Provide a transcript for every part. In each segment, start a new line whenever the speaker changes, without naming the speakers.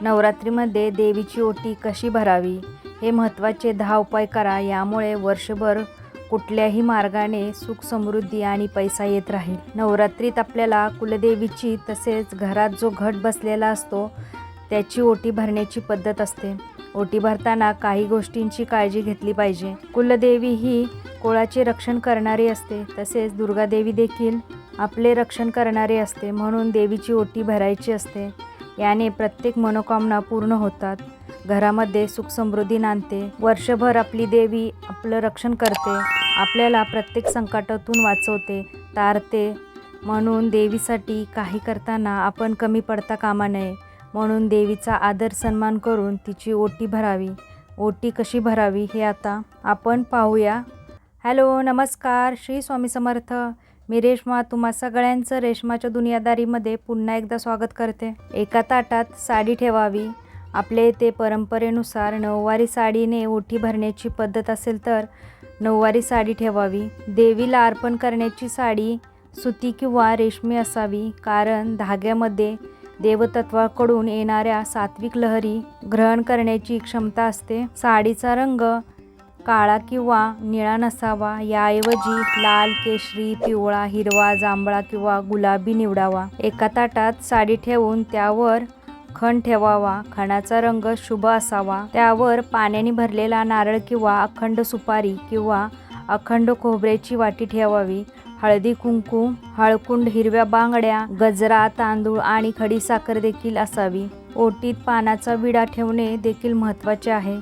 नवरात्रीमध्ये देवीची ओटी कशी भरावी हे महत्त्वाचे 10 उपाय करा. यामुळे वर्षभर कुठल्याही मार्गाने सुख समृद्धी आणि पैसा येत राहील. नवरात्रीत आपल्याला कुलदेवीची तसेच घरात जो घट बसलेला असतो त्याची ओटी भरण्याची पद्धत असते. ओटी भरताना काही गोष्टींची काळजी घेतली पाहिजे. कुलदेवी ही कुळाचे रक्षण करणारी असते. तसेच दुर्गादेवी देखील आपले रक्षण करणारी असते. म्हणून देवीची ओटी भरायची असते. याने प्रत्येक मनोकामना पूर्ण होतात. घरामध्ये सुख समृद्धी नांदते. वर्षभर आपली देवी आपलं रक्षण करते. आपल्याला प्रत्येक संकटातून वाचवते, तारते. म्हणून देवीसाठी काही करताना आपण कमी पडता कामा नये. म्हणून देवीचा आदर सन्मान करून तिची ओटी भरावी. ओटी कशी भरावी हे आता आपण पाहूया. हॅलो, नमस्कार, श्री स्वामी समर्थ. मी रेश्मा तुम्हा सगळ्यांचं रेश्माच्या दुनियादारीमध्ये पुन्हा एकदा स्वागत करते. एका ताटात साडी ठेवावी. आपल्या इथे परंपरेनुसार नऊवारी साडीने ओटी भरण्याची पद्धत असेल तर नऊवारी साडी ठेवावी. देवीला अर्पण करण्याची साडी सुती किंवा रेशमी असावी, कारण धाग्यामध्ये देवतत्वाकडून येणाऱ्या सात्विक लहरी ग्रहण करण्याची क्षमता असते. साडीचा रंग काळा किंवा निळा नसावा. याऐवजी लाल, केशरी, पिवळा, हिरवा, जांभळा किंवा गुलाबी निवडावा. एका ताटात साडी ठेवून त्यावर खण ठेवावा. खणाचा रंग शुभ असावा. त्यावर पाण्याने भरलेला नारळ किंवा अखंड सुपारी किंवा अखंड खोबऱ्याची वाटी ठेवावी. हळदी कुंकू, हळकुंड, हिरव्या बांगड्या, गजरा, तांदूळ आणि खडीसाखर देखील असावी. ओटीत पानाचा विडा ठेवणे देखील महत्त्वाचे आहे.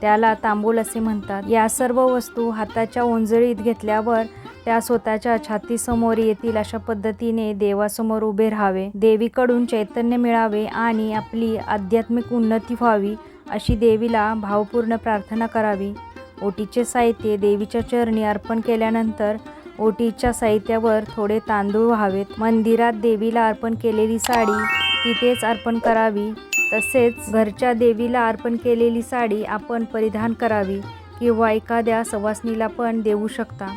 त्याला तांबूल असे म्हणतात. या सर्व वस्तू हाताच्या ओंजळीत घेतल्यावर त्या स्वतःच्या छातीसमोर येतील. अशा पद्धतीने देवासमोर उभे राहावे. देवीकडून चैतन्य मिळावे आणि आपली आध्यात्मिक उन्नती व्हावी अशी देवीला भावपूर्ण प्रार्थना करावी. ओटीचे साहित्य देवीच्या चरणी अर्पण केल्यानंतर ओटीच्या साहित्यावर थोडे तांदूळ व्हावेत. मंदिरात देवीला अर्पण केलेली साडी तिथेच अर्पण करावी. तसेच घरच्या देवीला अर्पण केलेली साडी आपण परिधान करावी किंवा एखाद्या सवासणीला पण देऊ शकता.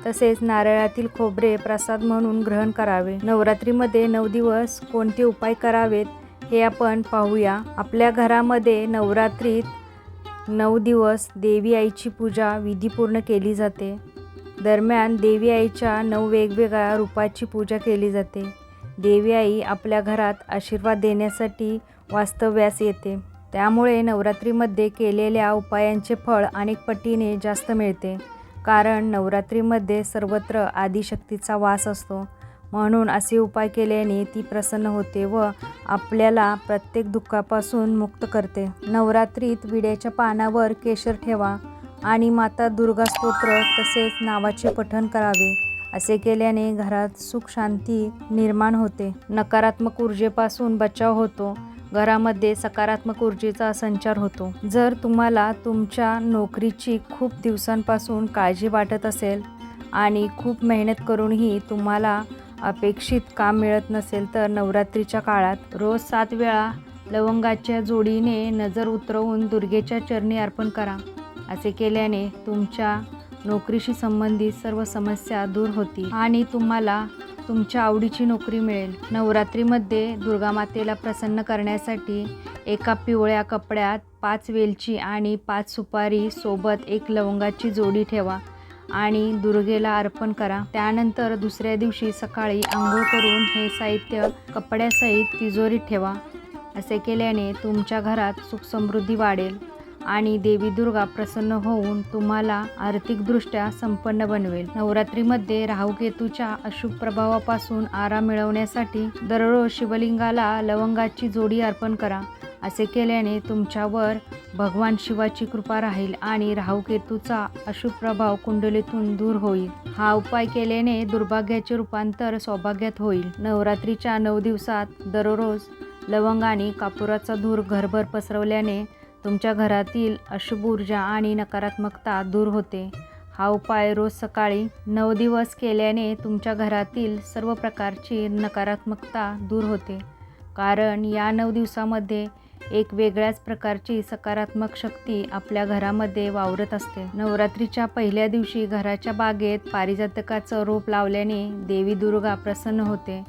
तसेच नारळातील खोबरे प्रसाद म्हणून ग्रहण करावे. नवरात्रीमध्ये 9 दिवस कोणते उपाय करावेत हे आपण पाहूया. आपल्या घरामध्ये नवरात्रीत 9 दिवस देवी आईची पूजा विधीपूर्ण केली जाते. दरम्यान देवी आईच्या 9 वेगवेगळ्या रूपाची पूजा केली जाते. देवी आई आपल्या घरात आशीर्वाद देण्यासाठी वास्तव्यास येते. त्यामुळे नवरात्रीमध्ये केलेल्या उपायांचे फळ अनेक पटीने जास्त मिळते. कारण नवरात्रीमध्ये सर्वत्र आदिशक्तीचा वास असतो. म्हणून असे उपाय केल्याने ती प्रसन्न होते व आपल्याला प्रत्येक दुःखापासून मुक्त करते. नवरात्रीत विड्याच्या पानावर केशर ठेवा आणि माता दुर्गा स्तोत्र तसेच नावाचे पठण करावे. असे केल्याने घरात सुख शांती निर्माण होते. नकारात्मक ऊर्जेपासून बचाव होतो. घरामध्ये सकारात्मक ऊर्जेचा संचार होतो. जर तुम्हाला तुमच्या नोकरीची खूप दिवसांपासून काळजी वाटत असेल आणि खूप मेहनत करूनही तुम्हाला अपेक्षित काम मिळत नसेल तर नवरात्रीच्या काळात रोज 7 वेळा लवंगाच्या जोडीने नजर उतरवून दुर्गेच्या चरणी अर्पण करा. असे केल्याने तुमच्या नोकरीशी संबंधित सर्व समस्या दूर होतील आणि तुम्हाला तुमच्या आवडीची नोकरी मिळेल. नवरात्रीमध्ये दुर्गामातेला प्रसन्न करण्यासाठी एका पिवळ्या कपड्यात 5 वेलची आणि 5 सुपारी सोबत 1 लवंगाची जोडी ठेवा आणि दुर्गेला अर्पण करा. त्यानंतर दुसऱ्या दिवशी सकाळी आंघोळ करून हे साहित्य कपड्यासहित तिजोरीत ठेवा. असे केल्याने तुमच्या घरात सुख समृद्धी वाढेल आणि देवी दुर्गा प्रसन्न होऊन तुम्हाला आर्थिकदृष्ट्या संपन्न बनवेल. नवरात्रीमध्ये राहुकेतूच्या अशुभ प्रभावापासून आराम मिळवण्यासाठी दररोज शिवलिंगाला लवंगाची जोडी अर्पण करा. असे केल्याने तुमच्यावर भगवान शिवाची कृपा राहील आणि राहुकेतूचा अशुभ प्रभाव कुंडलीतून दूर होईल. हा उपाय केल्याने दुर्भाग्याचे रूपांतर सौभाग्यात होईल. नवरात्रीच्या 9 दिवसात दररोज लवंग आणि कापुराचा धूर घरभर पसरवल्याने तुमच्या घरातील अशुभ ऊर्जा आणि नकारात्मकता दूर होते. हा उपाय रोज सकाळी 9 दिवस केल्याने तुमच्या घरातील सर्व प्रकारची नकारात्मकता दूर होते. कारण या 9 दिवसामध्ये एक वेगळ्याच प्रकारची सकारात्मक शक्ती आपल्या घरामध्ये वावरत असते. नवरात्रीच्या पहिल्या दिवशी घराच्या बागेत पारिजातकाचं रोप लावल्याने देवी दुर्गा प्रसन्न होते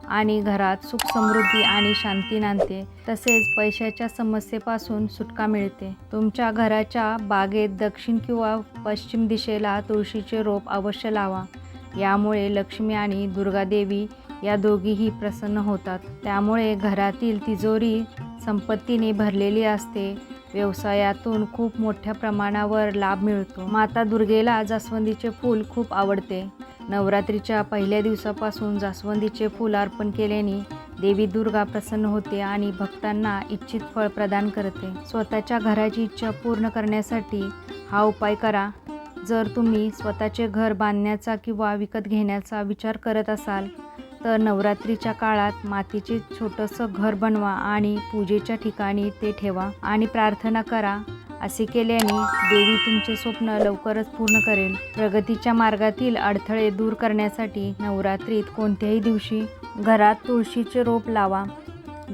आणि घरात सुख समृद्धी आणि शांती नांदते. तसेच पैशाच्या समस्येपासून सुटका मिळते. तुमच्या घराच्या बागेत दक्षिण किंवा पश्चिम दिशेला तुळशीचे रोप अवश्य लावा. यामुळे लक्ष्मी आणि दुर्गादेवी या दोघीही प्रसन्न होतात. त्यामुळे घरातील तिजोरी संपत्तीने भरलेली असते. व्यवसायातून खूप मोठ्या प्रमाणावर लाभ मिळतो. माता दुर्गेला जास्वंदीचे फूल खूप आवडते. नवरात्रीच्या पहिल्या दिवसापासून जास्वंदीचे फूल अर्पण केल्याने देवी दुर्गा प्रसन्न होते आणि भक्तांना इच्छित फळ प्रदान करते. स्वतःच्या घराची इच्छा पूर्ण करण्यासाठी हा उपाय करा. जर तुम्ही स्वतःचे घर बांधण्याचा किंवा विकत घेण्याचा विचार करत असाल तर नवरात्रीच्या काळात मातीचे छोटंसं घर बनवा आणि पूजेच्या ठिकाणी ते ठेवा आणि प्रार्थना करा. असे केल्याने देवी तुमचे स्वप्न लवकरच पूर्ण करेल. प्रगतीच्या मार्गातील अडथळे दूर करण्यासाठी नवरात्रीत कोणत्याही दिवशी घरात तुळशीचे रोप लावा.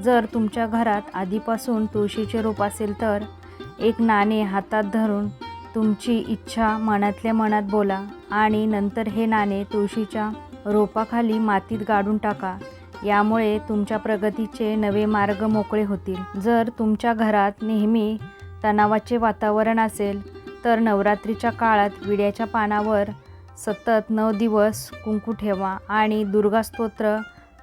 जर तुमच्या घरात आधीपासून तुळशीचे रोप असेल तर एक नाणे हातात धरून तुमची इच्छा मनातल्या मनात बोला आणि नंतर हे नाणे तुळशीच्या रोपाखाली मातीत गाडून टाका. यामुळे तुमच्या प्रगतीचे नवे मार्ग मोकळे होतील. जर तुमच्या घरात नेहमी तणावाचे वातावरण असेल तर नवरात्रीच्या काळात विड्याच्या पानावर सतत 9 दिवस कुंकू ठेवा आणि दुर्गा स्तोत्र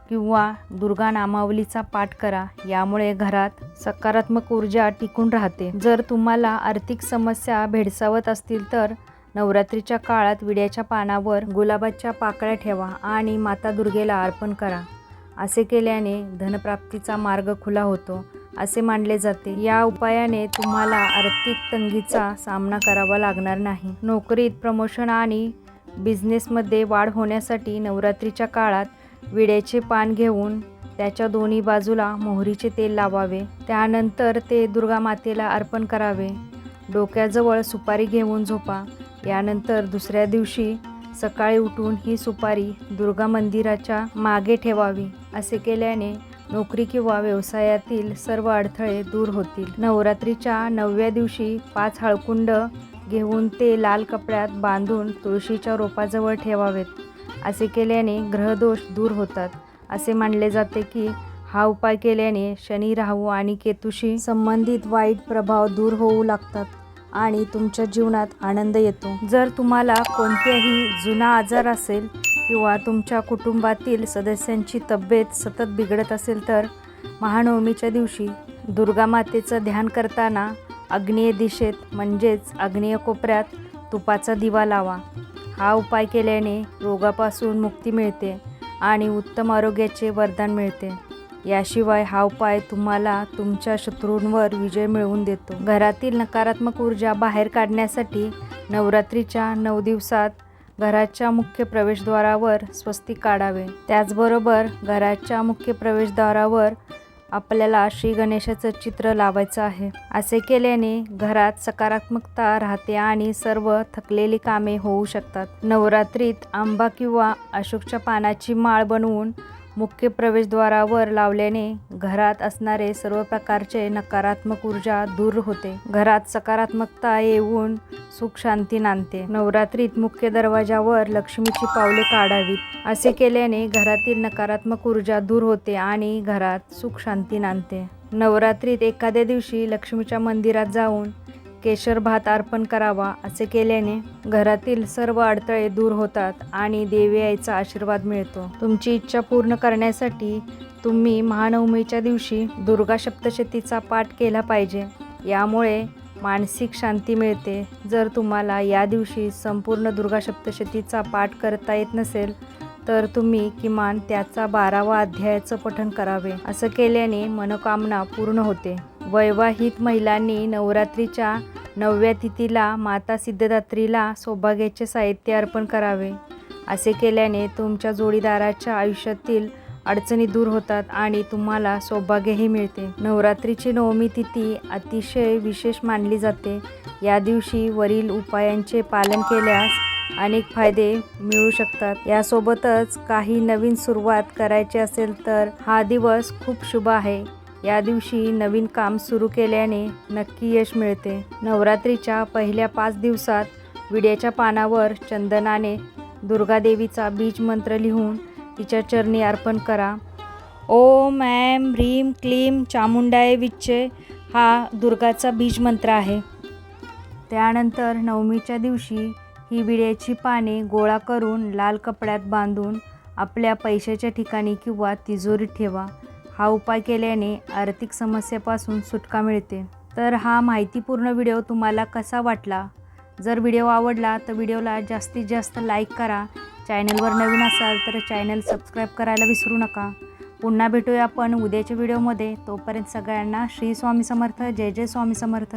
किंवा दुर्गा नामावलीचा पाठ करा. यामुळे घरात सकारात्मक ऊर्जा टिकून राहते. जर तुम्हाला आर्थिक समस्या भेडसावत असतील तर नवरात्रीच्या काळात विड्याच्या पानावर गुलाबाच्या पाकळ्या ठेवा आणि माता दुर्गेला अर्पण करा. असे केल्याने धनप्राप्तीचा मार्ग खुला होतो असे मानले जाते. या उपायाने तुम्हाला आर्थिक तंगीचा सामना करावा लागणार नाही. नोकरीत प्रमोशन आणि बिझनेसमध्ये वाढ होण्यासाठी नवरात्रीच्या काळात विड्याचे पान घेऊन त्याच्या दोन्ही बाजूला मोहरीचे तेल लावावे. त्यानंतर ते दुर्गा मातेला अर्पण करावे. डोक्याजवळ सुपारी घेऊन झोपा. यानंतर दुसऱ्या दिवशी सकाळी उठून ही सुपारी दुर्गा मंदिराच्या मागे ठेवावी. असे केल्याने नोकरी किंवा व्यवसायातील सर्व अडथळे दूर होतील. नवरात्रीच्या 9व्या दिवशी 5 हळकुंड घेऊन ते लाल कपड्यात बांधून तुळशीच्या रोपाजवळ ठेवावेत. असे केल्याने ग्रहदोष दूर होतात. असे मानले जाते की हा उपाय केल्याने शनी, राहू आणि केतूशी संबंधित वाईट प्रभाव दूर होऊ लागतात आणि तुमच्या जीवनात आनंद येतो. जर तुम्हाला कोणत्याही जुना आजार असेल किंवा तुमच्या कुटुंबातील सदस्यांची तब्येत सतत बिघडत असेल तर महानवमीच्या दिवशी दुर्गा मातेचं ध्यान करताना आग्नेय दिशेत म्हणजेच आग्नेय कोपऱ्यात तुपाचा दिवा लावा. हा उपाय केल्याने रोगापासून मुक्ती मिळते आणि उत्तम आरोग्याचे वरदान मिळते. याशिवाय हा उपाय तुम्हाला तुमच्या शत्रूंवर विजय मिळवून देतो. घरातील नकारात्मक ऊर्जा बाहेर काढण्यासाठी नवरात्रीच्या 9 दिवसात घराच्या मुख्य प्रवेशद्वारावर स्वस्तिक काढावे. त्याचबरोबर घराच्या मुख्य प्रवेशद्वारावर आपल्याला श्री गणेशाचं चित्र लावायचं आहे. असे केल्याने घरात सकारात्मकता राहते आणि सर्व थकलेली कामे होऊ शकतात. नवरात्रीत आंबा किंवा अशोकच्या पानाची माळ बनवून मुख्य प्रवेशद्वारावर लावल्याने घरात असणारे सर्व प्रकारचे नकारात्मक ऊर्जा दूर होते. घरात सकारात्मकता येऊन सुख शांती नांदते. नवरात्रीत मुख्य दरवाजावर लक्ष्मीची पावले काढावीत. असे केल्याने घरातील नकारात्मक ऊर्जा दूर होते आणि घरात सुख शांती नांदते. नवरात्रीत एखाद्या दिवशी लक्ष्मीच्या मंदिरात जाऊन केशर भात अर्पण करावा. असे केल्याने घरातील सर्व अडथळे दूर होतात आणि देवी आईचा आशीर्वाद मिळतो. तुमची इच्छा पूर्ण करण्यासाठी तुम्ही महानवमीच्या दिवशी दुर्गा सप्तशतीचा पाठ केला पाहिजे. यामुळे मानसिक शांती मिळते. जर तुम्हाला या दिवशी संपूर्ण दुर्गा सप्तशतीचा पाठ करता येत नसेल तर तुम्ही किमान त्याचा 12वा अध्यायाचं पठण करावे. असं केल्याने मनोकामना पूर्ण होते. वैवाहिक महिलांनी नवरात्रीच्या 9व्या तिथीला माता सिद्धदात्रीला सौभाग्याचे साहित्य अर्पण करावे. असे केल्याने तुमच्या जोडीदाराच्या आयुष्यातील अडचणी दूर होतात आणि तुम्हाला सौभाग्यही मिळते. नवरात्रीची 9वी तिथी अतिशय विशेष मानली जाते. या दिवशी वरील उपायांचे पालन केल्यास अनेक फायदे मिळू शकतात. यासोबतच काही नवीन सुरुवात करायची असेल तर हा दिवस खूप शुभ आहे. या दिवशी नवीन काम सुरू केल्याने नक्की यश मिळते. नवरात्रीच्या पहिल्या 5 दिवसात विड्याच्या पानावर चंदनाने दुर्गादेवीचा बीज मंत्र लिहून तिच्या चरणी अर्पण करा. ओम ऐं ह्रीं क्लीं चामुंडाय विच्चे हा दुर्गाचा बीज मंत्र आहे. त्यानंतर नवमीच्या दिवशी ही विड्याची पाने गोळा करून लाल कपड्यात बांधून आपल्या पैशाच्या ठिकाणी किंवा तिजोरीत ठेवा. हा उपाय केल्याने आर्थिक समस्येपासून सुटका मिळते. तर हा माहितीपूर्ण व्हिडिओ तुम्हाला कसा वाटला? जर व्हिडिओ आवडला तर व्हिडिओला जास्तीत जास्त लाईक करा. चॅनलवर नवीन असाल तर चॅनल सबस्क्राईब करायला विसरू नका. पुन्हा भेटूया आपण उद्याच्या व्हिडिओमध्ये. तोपर्यंत सगळ्यांना श्री स्वामी समर्थ. जय जय स्वामी समर्थ.